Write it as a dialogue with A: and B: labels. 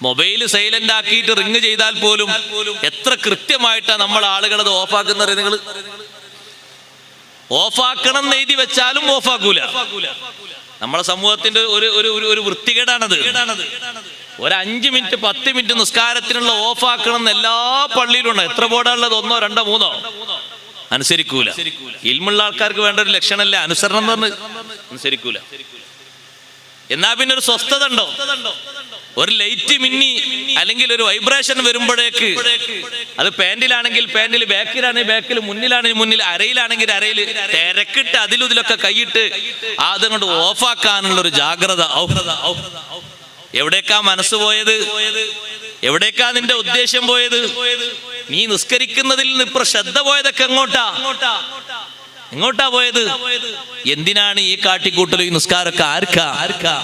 A: Mobile silent ആക്കിയിട്ട് ring ചെയ്താൽ പോലും എത്ര കൃത്യമായിട്ടാണ് നമ്മൾ ആളുകൾ അത് ഓഫാക്കുന്നത്. നിങ്ങൾ ഓഫാക്കണം എന്ന് എഴുതി വെച്ചാലും ഓഫാക്കൂല. നമ്മളെ സമൂഹത്തിന്റെ ഒരു വൃത്തികേടാണത്. ഒരു 5 മിനിറ്റ് 10 മിനിറ്റ് നിസ്കാരത്തിനുള്ള ഓഫാക്കണം എന്ന് എല്ലാ പള്ളിയിലും ഉണ്ട്. എത്ര ബോർഡാണുള്ളത്? 1, 2, 3 അനുസരിക്കൂല. ഇൽമുള്ള ആൾക്കാർക്ക് വേണ്ട ഒരു ലക്ഷണമല്ല അനുസരണം എന്ന് പറഞ്ഞ് അനുസരിക്കൂല. എന്നാ പിന്നെ ഒരു സ്വസ്ഥത ഉണ്ടോ? ഒരു ലൈറ്റ് മിന്നി അല്ലെങ്കിൽ ഒരു വൈബ്രേഷൻ വരുമ്പോഴേക്ക് അത് പാന്റിലാണെങ്കിൽ പാന്റിൽ, ബാക്കിലാണെങ്കിൽ ബാക്കിൽ, മുന്നിലാണെങ്കിൽ മുന്നിൽ, അരയിലാണെങ്കിൽ അരയിൽ തിരക്കിട്ട് അതിലും ഇതിലൊക്കെ കൈയിട്ട് അതുകൊണ്ട് ഓഫാക്കാനുള്ള ഒരു ജാഗ്രത. എവിടേക്കാ മനസ്സ് പോയത്? എവിടേക്കാ നിന്റെ ഉദ്ദേശം പോയത്? നീ നിസ്കരിക്കുന്നതിൽ നിന്ന് ഇപ്പൊ ശ്രദ്ധ പോയതൊക്കെ എങ്ങോട്ടാ പോയത്? എന്തിനാണ് ഈ കാട്ടിക്കൂട്ടൽ? ഈ നിസ്കാരമൊക്കെ ആർക്കാ?